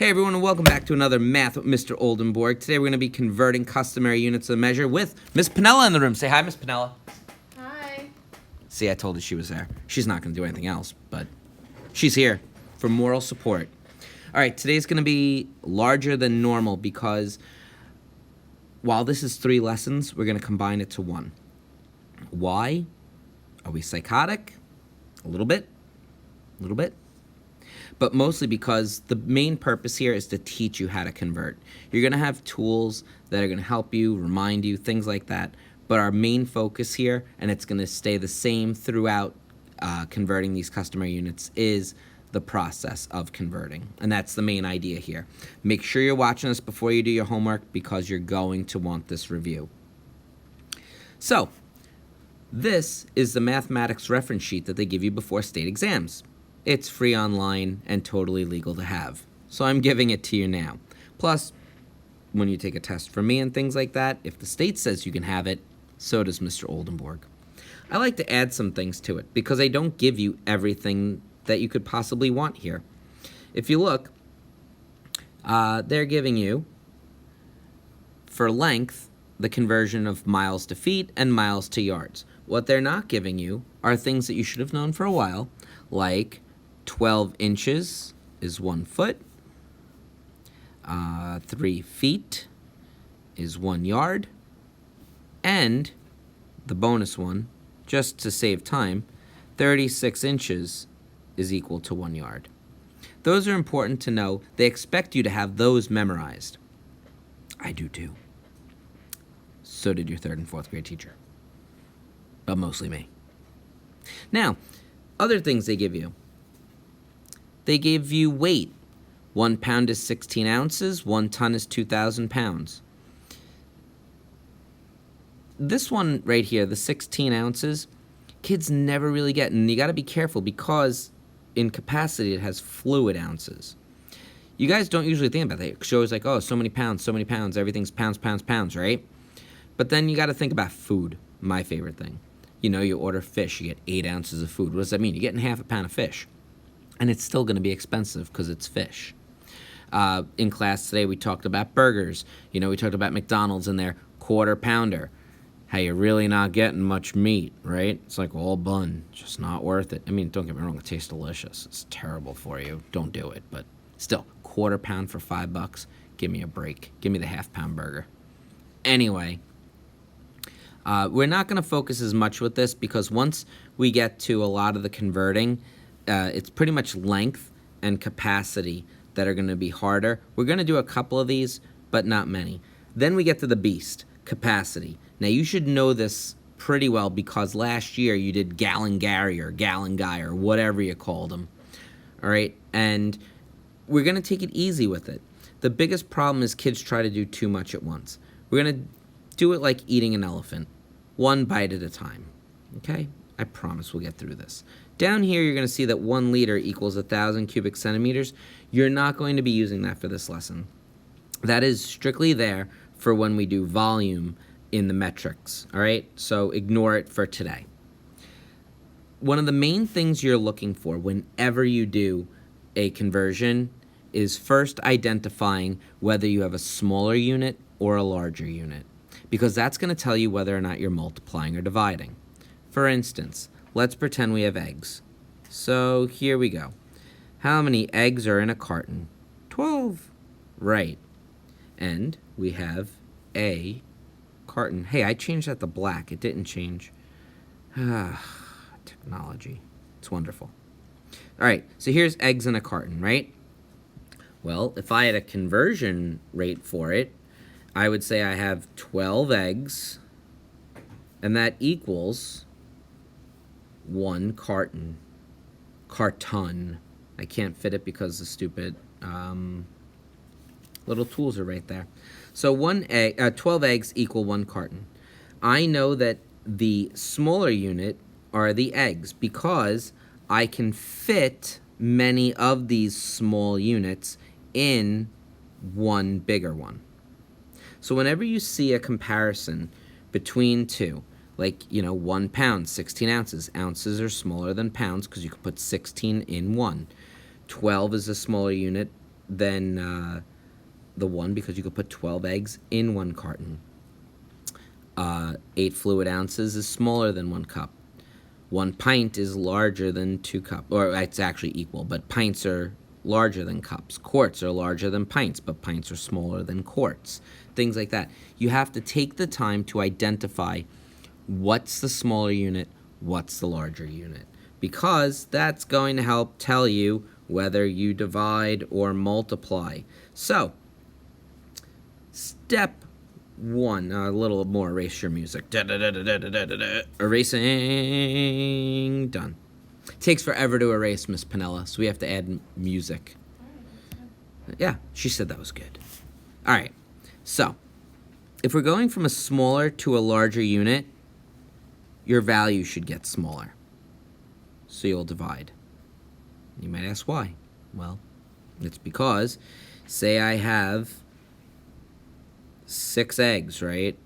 Hey everyone, and welcome back to another Math with Mr. Oldenborg. Today we're going to be converting customary units of measure with Miss Pinella in the room. Say hi, Miss Pinella. Hi. See, I told her she was there. She's not going to do anything else, but she's here for moral support. All right, today's going to be larger than normal because while this is 3 lessons, we're going to combine it to 1. Why? Are we psychotic? A little bit. A little bit. But mostly because the main purpose here is to teach you how to convert. You're going to have tools that are going to help you, remind you, things like that. But our main focus here, and it's going to stay the same throughout converting these customary units, is the process of converting. And that's the main idea here. Make sure you're watching this before you do your homework because you're going to want this review. So, this is the mathematics reference sheet that they give you before state exams. It's free online and totally legal to have. So I'm giving it to you now. Plus, when you take a test from me and things like that, if the state says you can have it, so does Mr. Oldenborg. I like to add some things to it because I don't give you everything that you could possibly want here. If you look, they're giving you, for length, the conversion of miles to feet and miles to yards. What they're not giving you are things that you should have known for a while, like 12 inches is 1 foot, 3 feet is 1 yard, and the bonus one, just to save time, 36 inches is equal to 1 yard. Those are important to know. They expect you to have those memorized. I do too. So did your 3rd and 4th grade teacher. But mostly me. Now, other things they give you. They give you weight. 1 pound is 16 ounces. 1 ton is 2,000 pounds. This one right here, the 16 ounces, kids never really get. And you got to be careful because in capacity it has fluid ounces. You guys don't usually think about that. It's always like, oh, so many pounds, everything's pounds, pounds, pounds, right? But then you got to think about food, my favorite thing. You know, you order fish, you get 8 ounces of food. What does that mean? You're getting half a pound of fish. And it's still going to be expensive because it's fish. In class today, we talked about burgers. You know, we talked about McDonald's and their quarter pounder. How you're really not getting much meat, right? It's like all bun, just not worth it. I mean, don't get me wrong, it tastes delicious. It's terrible for you. Don't do it. But still, quarter pound for $5. Give me a break. Give me the half-pound burger. Anyway. We're not going to focus as much with this because once we get to a lot of the converting, it's pretty much length and capacity that are going to be harder. We're going to do a couple of these, but not many. Then we get to the beast, capacity. Now, you should know this pretty well because last year you did Gallon Gary or Gallon Guy or whatever you called them. All right? And we're going to take it easy with it. The biggest problem is kids try to do too much at once. We're going to do it like eating an elephant, 1 bite at a time, okay? I promise we'll get through this. Down here, you're going to see that 1 liter equals 1,000 cubic centimeters. You're not going to be using that for this lesson. That is strictly there for when we do volume in the metrics, all right? So ignore it for today. One of the main things you're looking for whenever you do a conversion is first identifying whether you have a smaller unit or a larger unit, because that's going to tell you whether or not you're multiplying or dividing. For instance, let's pretend we have eggs. So here we go. How many eggs are in a carton? 12. Right. And we have a carton. Hey, I changed that to black. It didn't change. Technology. It's wonderful. All right, so here's eggs in a carton, right? Well, if I had a conversion rate for it, I would say I have 12 eggs, and that equals 1 carton. Carton. I can't fit it because the stupid little tools are right there. So 12 eggs equal 1 carton. I know that the smaller unit are the eggs because I can fit many of these small units in 1 bigger one. So whenever you see a comparison between 2, like, 1 pound, 16 ounces. Ounces are smaller than pounds because you can put 16 in 1. 12 is a smaller unit than the 1 because you could put 12 eggs in 1 carton. 8 fluid ounces is smaller than 1 cup. 1 pint is larger than 2 cups, or it's actually equal, but pints are larger than cups. Quarts are larger than pints, but pints are smaller than quarts. Things like that. You have to take the time to identify what's the smaller unit, what's the larger unit, because that's going to help tell you whether you divide or multiply. So, step 1, a little more erasure music. Erasing, done. Takes forever to erase, Miss Pinella, so we have to add music. Yeah, she said that was good. All right, so if we're going from a smaller to a larger unit, your value should get smaller. So you'll divide. You might ask why. Well, it's because, say I have 6 eggs, right?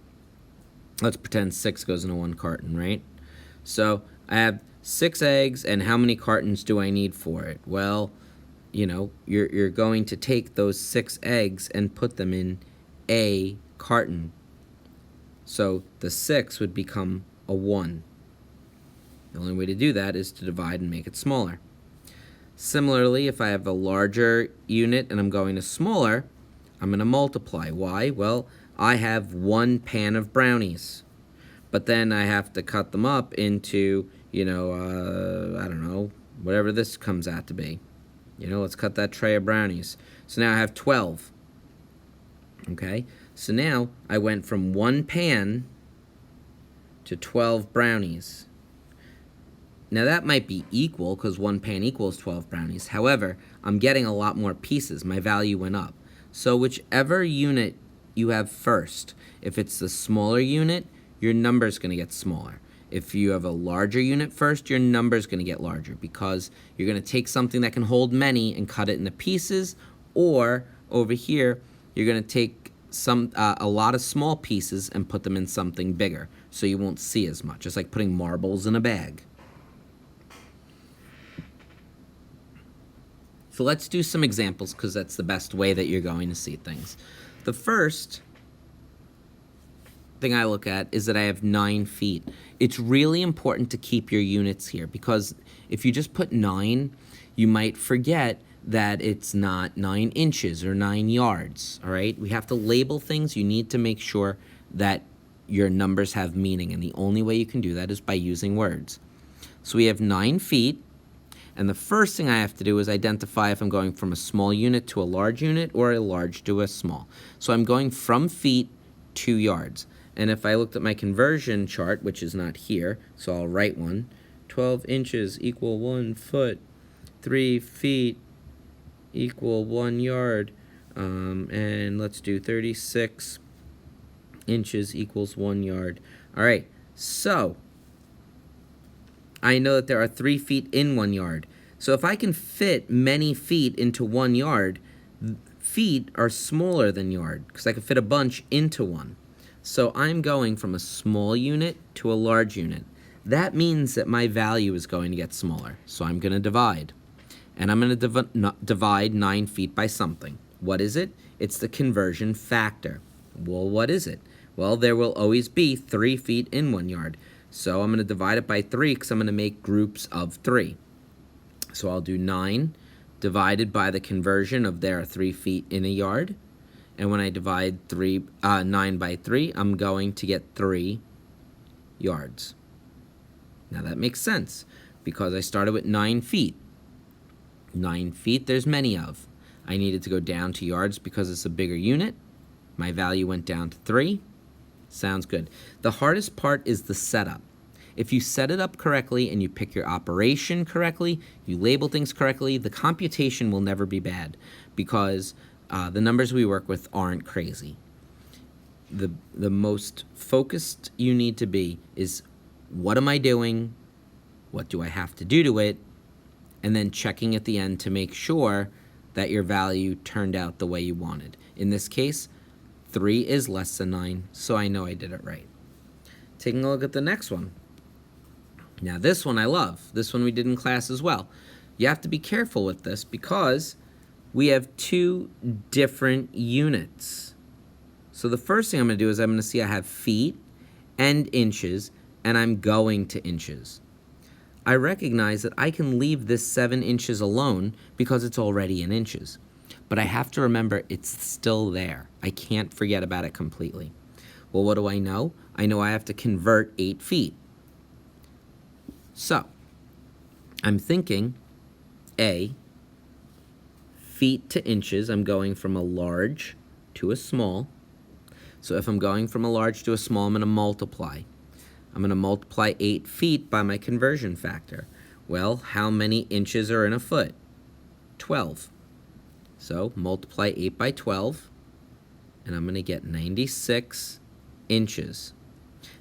Let's pretend 6 goes into 1 carton, right? So I have 6 eggs, and how many cartons do I need for it? Well, you know, you're going to take those 6 eggs and put them in a carton. So the 6 would become a 1. The only way to do that is to divide and make it smaller. Similarly, if I have a larger unit and I'm going to smaller, I'm going to multiply. Why? Well, I have 1 pan of brownies, but then I have to cut them up into, I don't know, whatever this comes out to be. Let's cut that tray of brownies. So now I have 12. Okay? So now I went from 1 pan to 12 brownies. Now that might be equal because 1 pan equals 12 brownies. However, I'm getting a lot more pieces. My value went up. So whichever unit you have first, if it's the smaller unit, your number's going to get smaller. If you have a larger unit first, your number's going to get larger because you're going to take something that can hold many and cut it into pieces, or over here, you're going to take a lot of small pieces and put them in something bigger so you won't see as much. It's like putting marbles in a bag. So let's do some examples because that's the best way that you're going to see things. The first thing I look at is that I have 9 feet. It's really important to keep your units here because if you just put 9, you might forget that it's not 9 inches or 9 yards, all right? We have to label things. You need to make sure that your numbers have meaning, and the only way you can do that is by using words. So we have 9 feet. And the first thing I have to do is identify if I'm going from a small unit to a large unit or a large to a small. So I'm going from feet to yards. And if I looked at my conversion chart, which is not here, so I'll write one, 12 inches equal 1 foot, 3 feet equal 1 yard, and let's do 36 inches equals 1 yard. All right, so I know that there are 3 feet in 1 yard. So if I can fit many feet into 1 yard, feet are smaller than yard because I can fit a bunch into one. So I'm going from a small unit to a large unit. That means that my value is going to get smaller. So I'm going to divide. And I'm going to divide 9 feet by something. What is it? It's the conversion factor. Well, what is it? Well, there will always be 3 feet in 1 yard. So I'm going to divide it by 3 because I'm going to make groups of 3. So I'll do 9 divided by the conversion of there are 3 feet in a yard. And when I divide 9 by 3, I'm going to get 3 yards. Now that makes sense because I started with 9 feet. 9 feet there's many of. I needed to go down to yards because it's a bigger unit. My value went down to 3. Sounds good. The hardest part is the setup. If you set it up correctly and you pick your operation correctly, you label things correctly, the computation will never be bad because the numbers we work with aren't crazy. The most focused you need to be is what am I doing? What do I have to do to it? And then checking at the end to make sure that your value turned out the way you wanted. In this case, 3 is less than 9, so I know I did it right. Taking a look at the next one. Now this one I love. This one we did in class as well. You have to be careful with this because we have two different units. So the first thing I'm going to do is I'm going to see I have feet and inches, and I'm going to inches. I recognize that I can leave this 7 inches alone because it's already in inches. But I have to remember it's still there. I can't forget about it completely. Well, what do I know? I know I have to convert 8 feet. So, I'm thinking A, feet to inches, I'm going from a large to a small. So if I'm going from a large to a small, I'm going to multiply. I'm going to multiply 8 feet by my conversion factor. Well, how many inches are in a foot? 12. So multiply 8 by 12, and I'm going to get 96 inches.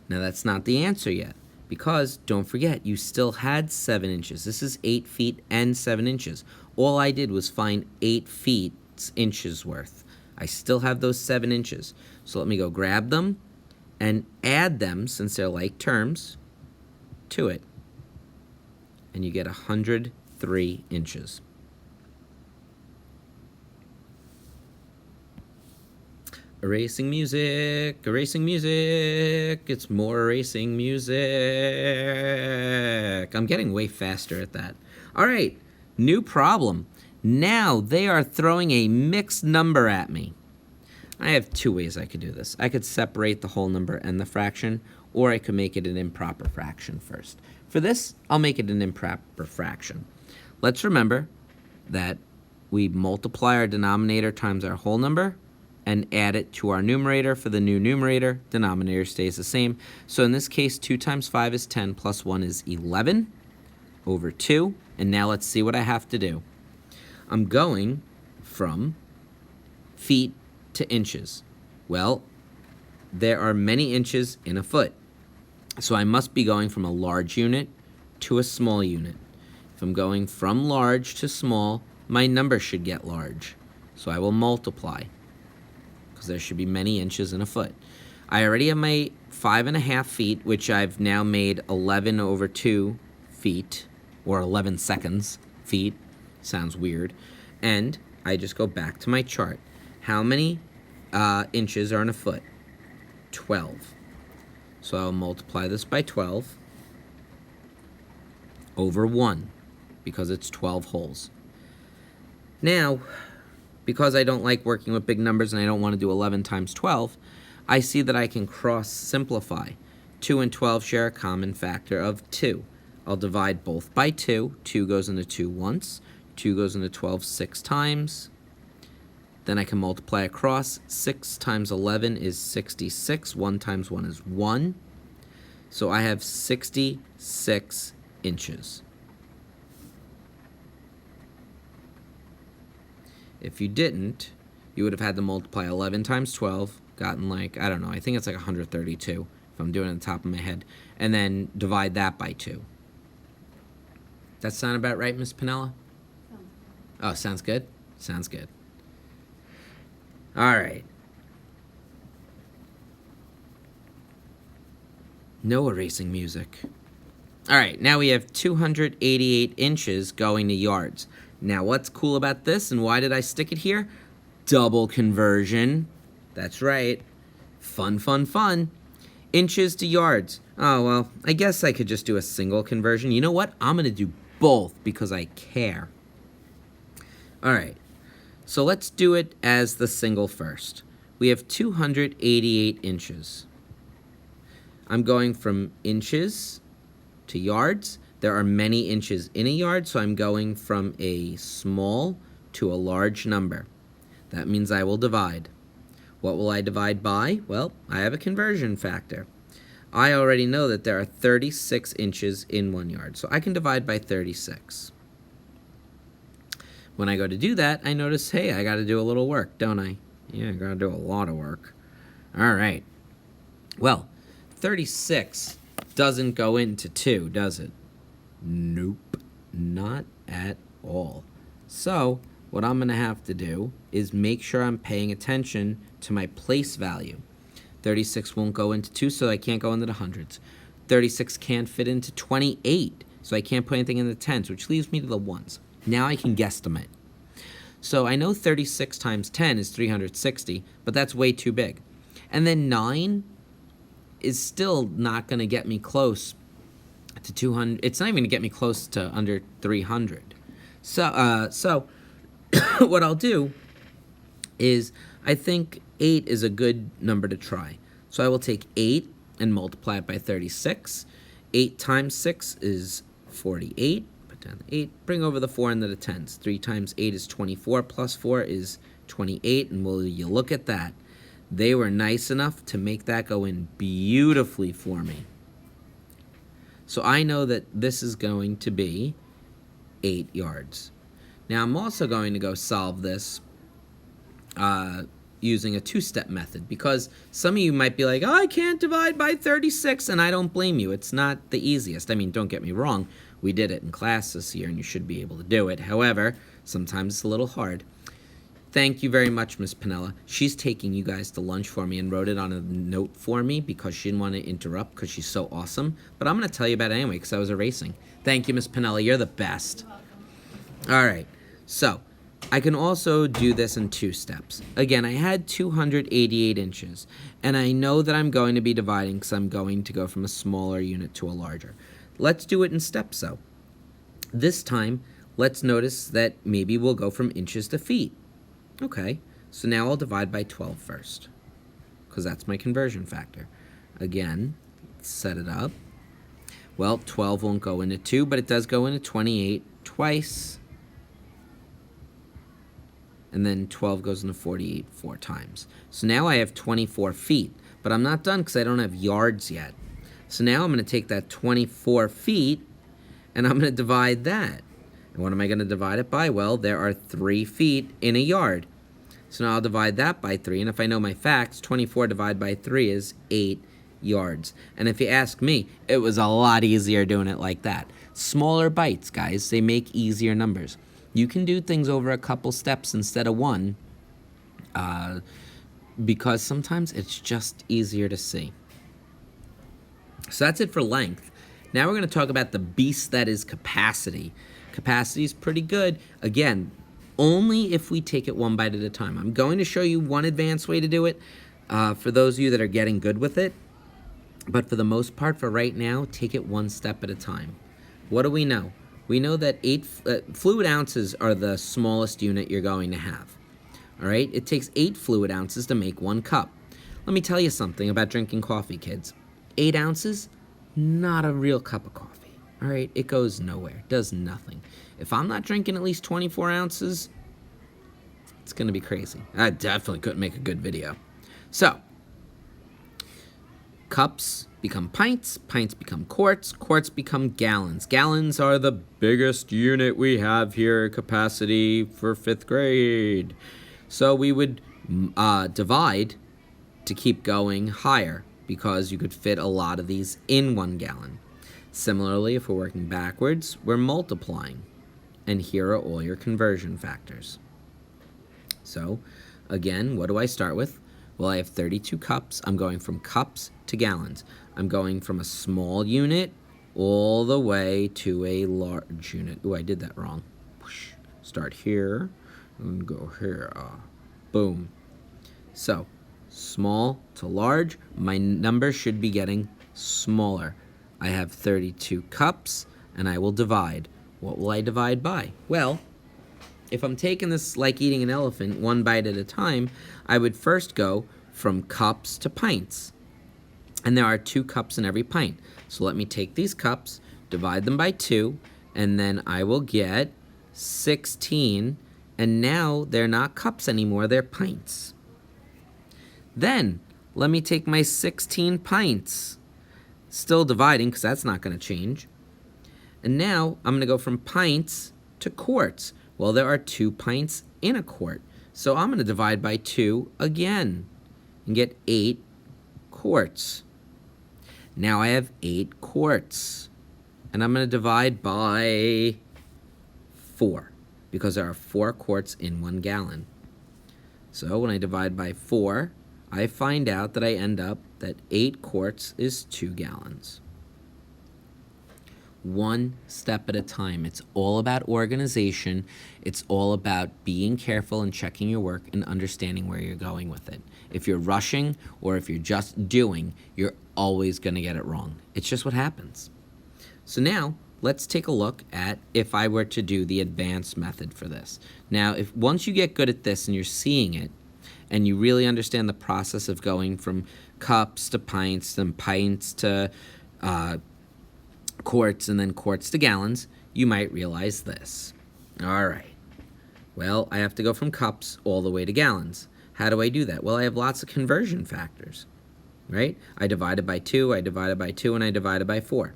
Now that's not the answer yet, because don't forget, you still had 7 inches. This is 8 feet and 7 inches. All I did was find 8 feet inches worth. I still have those 7 inches. So let me go grab them and add them, since they're like terms, to it. And you get 103 inches. Erasing music, erasing music. It's more erasing music. I'm getting way faster at that. All right, new problem. Now they are throwing a mixed number at me. I have 2 ways I could do this. I could separate the whole number and the fraction, or I could make it an improper fraction first. For this, I'll make it an improper fraction. Let's remember that we multiply our denominator times our whole number and add it to our numerator. For the new numerator, denominator stays the same. So in this case, 2 times 5 is 10, plus 1 is 11 over 2. And now let's see what I have to do. I'm going from feet to inches. Well, there are many inches in a foot. So I must be going from a large unit to a small unit. If I'm going from large to small, my number should get large. So I will multiply, because there should be many inches in a foot. I already have my 5.5 feet, which I've now made 11 over 2 feet, or 11 seconds feet. Sounds weird. And I just go back to my chart. How many inches are in a foot? 12. So I'll multiply this by 12 over 1, because it's 12 wholes. Now, because I don't like working with big numbers and I don't want to do 11 times 12, I see that I can cross simplify. 2 and 12 share a common factor of 2. I'll divide both by 2. 2 goes into 2 once. 2 goes into 12 6 times. Then I can multiply across. 6 times 11 is 66. 1 times 1 is 1. So I have 66 inches. If you didn't, you would have had to multiply 11 times 12, gotten like, I don't know, I think it's like 132, if I'm doing it on the top of my head, and then divide that by 2. That sound about right, Miss Pinella? Oh, sounds good? Sounds good. All right. No erasing music. All right, now we have 288 inches going to yards. Now, what's cool about this, and why did I stick it here? Double conversion. That's right. Fun, fun, fun. Inches to yards. Oh, well, I guess I could just do a single conversion. You know what? I'm going to do both because I care. All right, so let's do it as the single first. We have 288 inches. I'm going from inches to yards. There are many inches in a yard, so I'm going from a small to a large number. That means I will divide. What will I divide by? Well, I have a conversion factor. I already know that there are 36 inches in 1 yard, so I can divide by 36. When I go to do that, I notice, hey, I got to do a little work, don't I? Yeah, I got to do a lot of work. All right. Well, 36 doesn't go into 2, does it? Nope, not at all. So what I'm going to have to do is make sure I'm paying attention to my place value. 36 won't go into 2, so I can't go into the hundreds. 36 can't fit into 28, so I can't put anything in the tens, which leaves me to the ones. Now I can guesstimate. So I know 36 times 10 is 360, but that's way too big. And then 9 is still not going to get me close to 200. It's not even going to get me close to under 300. So what I'll do is I think 8 is a good number to try. So I will take 8 and multiply it by 36. 8 times 6 is 48. Put down the 8. Bring over the 4 into the tens. 3 times 8 is 24, plus 4 is 28. And will you look at that? They were nice enough to make that go in beautifully for me. So I know that this is going to be 8 yards. Now I'm also going to go solve this using a two-step method, because some of you might be like, oh, I can't divide by 36, and I don't blame you. It's not the easiest. I mean, don't get me wrong. We did it in class this year, and you should be able to do it. However, sometimes it's a little hard. Thank you very much, Miss Pinella. She's taking you guys to lunch for me and wrote it on a note for me because she didn't want to interrupt because she's so awesome. But I'm going to tell you about it anyway because I was erasing. Thank you, Miss Pinella. You're the best. All right. So I can also do this in 2 steps. Again, I had 288 inches, and I know that I'm going to be dividing because I'm going to go from a smaller unit to a larger. Let's do it in steps, though. This time, let's notice that maybe we'll go from inches to feet. Okay, so now I'll divide by 12 first, because that's my conversion factor. Again, set it up. Well, 12 won't go into 2, but it does go into 28 twice. And then 12 goes into 48 4 times. So now I have 24 feet, but I'm not done because I don't have yards yet. So now I'm going to take that 24 feet, and I'm going to divide that. And what am I going to divide it by? Well, there are 3 feet in a yard. So now I'll divide that by 3, and if I know my facts, 24 divided by 3 is 8 yards. And if you ask me, it was a lot easier doing it like that. Smaller bites, guys, they make easier numbers. You can do things over a couple steps instead of one, because sometimes it's just easier to see. So that's it for length. Now we're going to talk about the beast that is capacity. Capacity is pretty good. Again, only if we take it one bite at a time. I'm going to show you one advanced way to do it for those of you that are getting good with it. But for the most part, for right now, take it one step at a time. What do we know? We know that 8 fluid ounces are the smallest unit you're going to have. All right? It takes 8 fluid ounces to make 1 cup. Let me tell you something about drinking coffee, kids. 8 ounces, not a real cup of coffee. All right, it goes nowhere, does nothing. If I'm not drinking at least 24 ounces, it's going to be crazy. I definitely couldn't make a good video. So, cups become pints, pints become quarts, quarts become gallons. Gallons are the biggest unit we have here, capacity for 5th grade. So we would divide to keep going higher because you could fit a lot of these in 1 gallon. Similarly, if we're working backwards, we're multiplying. And here are all your conversion factors. So, again, what do I start with? Well, I have 32 cups. I'm going from cups to gallons. I'm going from a small unit all the way to a large unit. Ooh, I did that wrong. Start here and go here. Boom. So, small to large, my number should be getting smaller. I have 32 cups, and I will divide. What will I divide by? Well, if I'm taking this like eating an elephant, one bite at a time, I would first go from cups to pints. And there are 2 cups in every pint. So let me take these cups, divide them by 2, and then I will get 16. And now they're not cups anymore, they're pints. Then, let me take my 16 pints. Still dividing, because that's not going to change. And now, I'm going to go from pints to quarts. Well, there are 2 pints in a quart. So I'm going to divide by 2 again and get 8 quarts. Now I have 8 quarts. And I'm going to divide by 4, because there are 4 quarts in 1 gallon. So when I divide by 4, I find out that I end up that 8 quarts is 2 gallons. one step at a time. It's all about organization. It's all about being careful and checking your work and understanding where you're going with it. If you're rushing or if you're just doing, you're always going to get it wrong. It's just what happens. So now let's take a look at if I were to do the advanced method for this. Now, if once you get good at this and you're seeing it and you really understand the process of going from cups to pints and pints to quarts and then quarts to gallons, you might realize this. All right. Well, I have to go from cups all the way to gallons. How do I do that? Well, I have lots of conversion factors, right? I divided by 2, I divided by 2, and I divided by 4.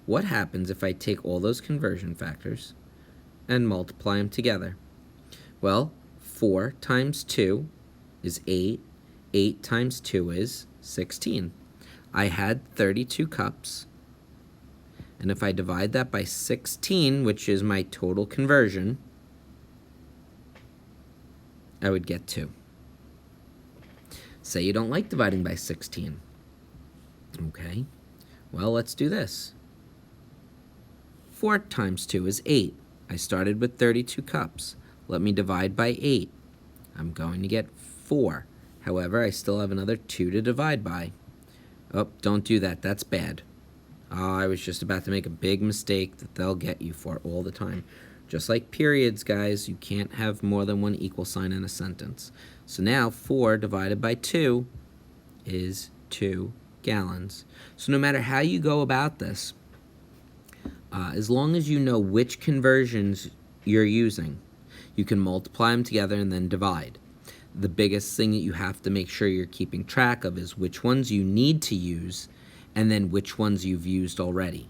What happens if I take all those conversion factors and multiply them together? Well, 4 times 2 is 8. 8 times 2 is 16. I had 32 cups. And if I divide that by 16, which is my total conversion, I would get 2. Say you don't like dividing by 16. Okay, well, let's do this. 4 times 2 is 8. I started with 32 cups. Let me divide by 8. I'm going to get 4. However, I still have another 2 to divide by. Oh, don't do that. That's bad. Oh, I was just about to make a big mistake that they'll get you for all the time. Just like periods, guys, you can't have more than one equal sign in a sentence. So now 4 divided by 2 is 2 gallons. So no matter how you go about this, as long as you know which conversions you're using, you can multiply them together and then divide. The biggest thing that you have to make sure you're keeping track of is which ones you need to use and then which ones you've used already.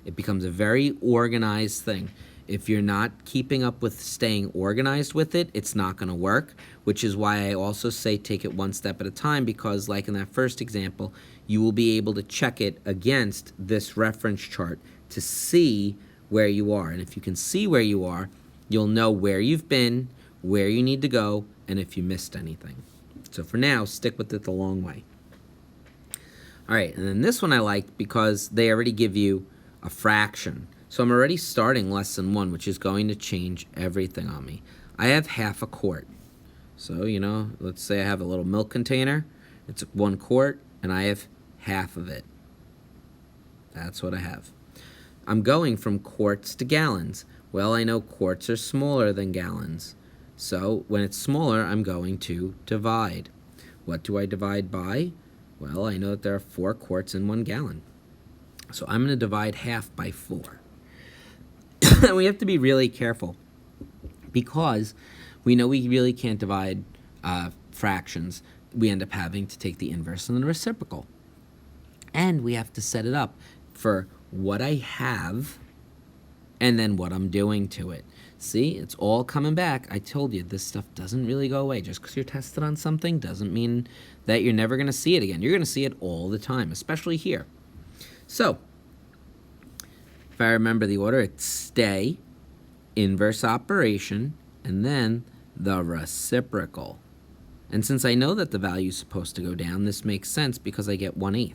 It becomes a very organized thing. If you're not keeping up with staying organized with it, it's not going to work, which is why I also say take it one step at a time, because like in that first example, you will be able to check it against this reference chart to see where you are. And if you can see where you are, you'll know where you've been, where you need to go, and if you missed anything. So for now, stick with it the long way. All right, and then this one I like because they already give you a fraction. So I'm already starting less than 1, which is going to change everything on me. I have half a quart. So, you know, let's say I have a little milk container. It's 1 quart, and I have half of it. That's what I have. I'm going from quarts to gallons. Well, I know quarts are smaller than gallons. So when it's smaller, I'm going to divide. What do I divide by? Well, I know that there are 4 quarts in 1 gallon. So I'm going to divide half by 4. We have to be really careful because we know we really can't divide fractions. We end up having to take the inverse and the reciprocal. And we have to set it up for what I have and then what I'm doing to it. See, it's all coming back. I told you, this stuff doesn't really go away. Just because you're tested on something doesn't mean that you're never going to see it again. You're going to see it all the time, especially here. So, if I remember the order, it's stay, inverse operation, and then the reciprocal. And since I know that the value is supposed to go down, this makes sense because I get 1/8.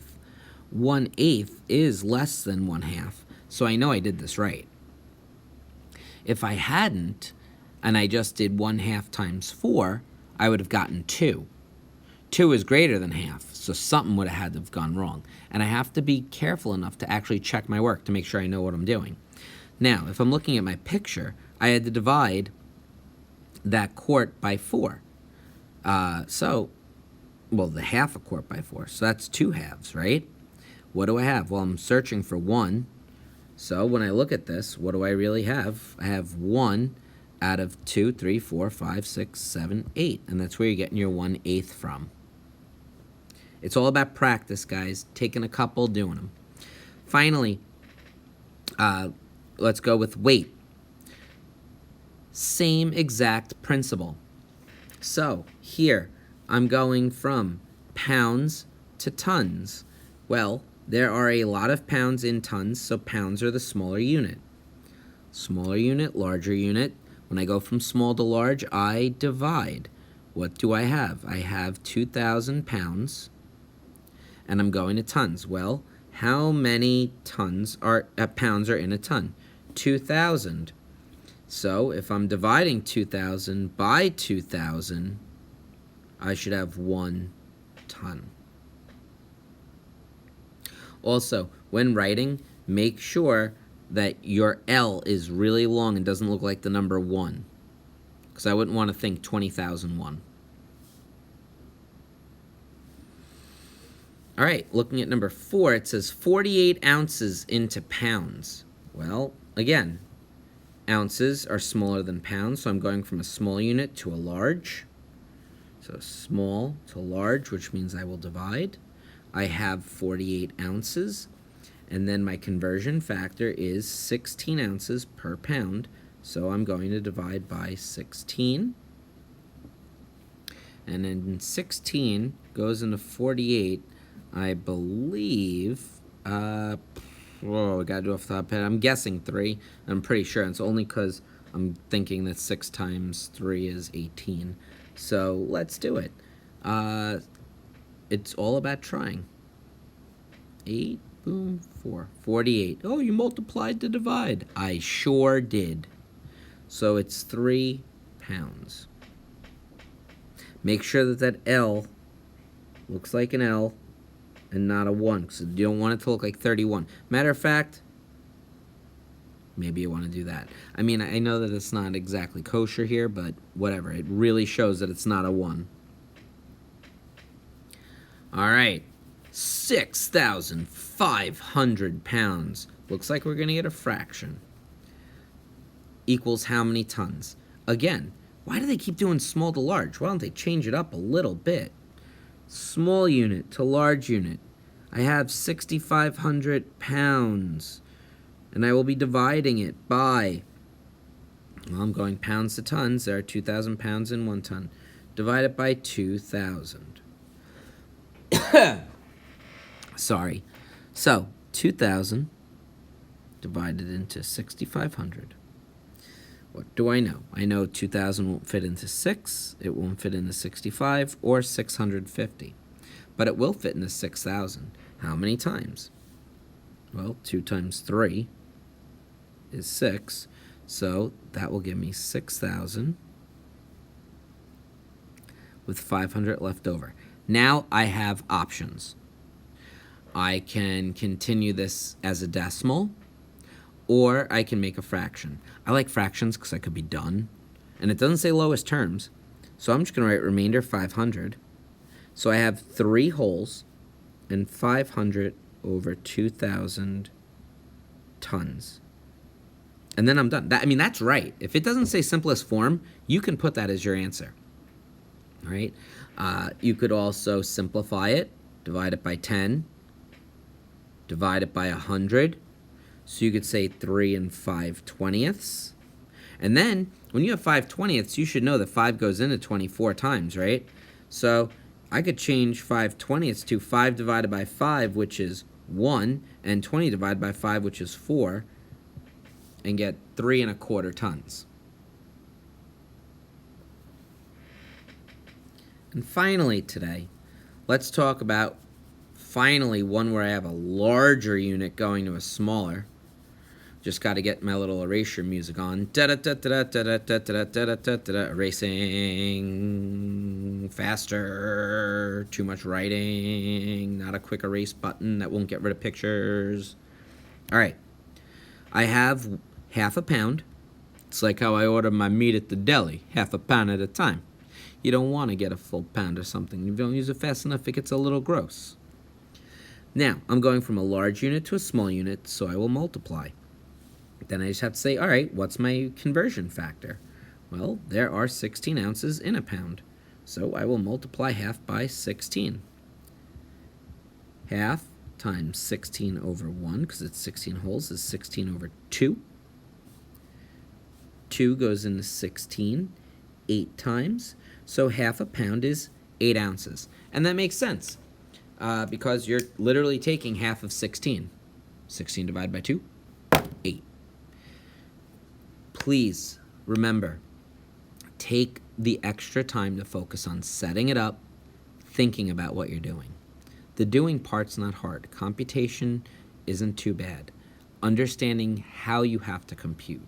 1/8 is less than 1/2, so I know I did this right. If I hadn't, and I just did 1/2 times 4, I would have gotten 2. 2 is greater than half, so something would have had to have gone wrong. And I have to be careful enough to actually check my work to make sure I know what I'm doing. Now, if I'm looking at my picture, I had to divide that quart by 4. The half a quart by 4. So that's 2 halves, right? What do I have? Well, I'm searching for 1. So when I look at this, what do I really have? I have 1 out of 2, 3, 4, 5, 6, 7, 8. And that's where you're getting your 1/8 from. It's all about practice, guys. Taking a couple, doing them. Finally, let's go with weight. Same exact principle. So here, I'm going from pounds to tons. Well, there are a lot of pounds in tons, so pounds are the smaller unit. Smaller unit, larger unit. When I go from small to large, I divide. What do I have? I have 2,000 pounds, and I'm going to tons. Well, How many pounds are in a ton? 2,000. So if I'm dividing 2,000 by 2,000, I should have 1 ton. Also, when writing, make sure that your L is really long and doesn't look like the number 1, because I wouldn't want to think 20,001. All right, looking at number 4, it says 48 ounces into pounds. Well, again, ounces are smaller than pounds, so I'm going from a small unit to a large. So small to large, which means I will divide. I have 48 ounces, and then my conversion factor is 16 ounces per pound, so I'm going to divide by 16. And then 16 goes into 48, I believe, we gotta do off the top of my head. I'm guessing 3. I'm pretty sure. It's only because I'm thinking that 6 times 3 is 18. So let's do it. It's all about trying. 8, boom, 4, 48. Oh, you multiplied to divide. I sure did. So it's 3 pounds. Make sure that that L looks like an L and not a 1, because you don't want it to look like 31. Matter of fact, maybe you want to do that. I mean, I know that it's not exactly kosher here, but whatever. It really shows that it's not a 1. All right, 6,500 pounds. Looks like we're going to get a fraction. Equals how many tons? Again, why do they keep doing small to large? Why don't they change it up a little bit? Small unit to large unit. I have 6,500 pounds, and I will be dividing it by, well, I'm going pounds to tons. There are 2,000 pounds in 1 ton. Divide it by 2,000. Sorry. So, 2,000 divided into 6,500. What do I know? I know 2,000 won't fit into 6, it won't fit into 65, or 650. But it will fit into 6,000. How many times? Well, 2 times 3 is 6, so that will give me 6,000 with 500 left over. Now I have options. I can continue this as a decimal, or I can make a fraction. I like fractions because I could be done. And it doesn't say lowest terms, so I'm just going to write remainder 500. So I have 3 wholes and 500 over 2,000 tons. And then I'm done. That's right. If it doesn't say simplest form, you can put that as your answer. All right? You could also simplify it, divide it by 10, divide it by 100. So you could say 3 and 5/20ths. And then, when you have 5/20ths, you should know that 5 goes into 24 times, right? So I could change 5/20ths to 5 divided by 5, which is 1, and 20 divided by 5, which is 4, and get 3 1/4 tons. And finally today, let's talk about one where I have a larger unit going to a smaller. Just got to get my little erasure music on. Erasing faster. Too much writing. Not a quick erase button that won't get rid of pictures. All right. I have half a pound. It's like how I order my meat at the deli, half a pound at a time. You don't want to get a full pound or something. If you don't use it fast enough, it gets a little gross. Now, I'm going from a large unit to a small unit, so I will multiply. Then I just have to say, all right, what's my conversion factor? Well, there are 16 ounces in a pound, so I will multiply half by 16. Half times 16 over 1, because it's 16 wholes, is 16 over 2. 2 goes into 16 8 times, so half a pound is 8 ounces. And that makes sense, because you're literally taking half of 16. 16 divided by 2, 8. Please remember, take the extra time to focus on setting it up, thinking about what you're doing. The doing part's not hard. Computation isn't too bad. Understanding how you have to compute,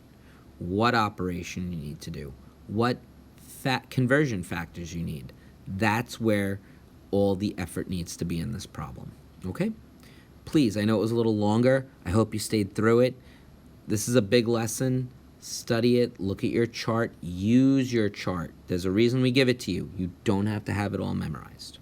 what operation you need to do, what conversion factors you need. That's where all the effort needs to be in this problem. Okay? Please, I know it was a little longer. I hope you stayed through it. This is a big lesson. Study it, look at your chart, use your chart. There's a reason we give it to you. You don't have to have it all memorized.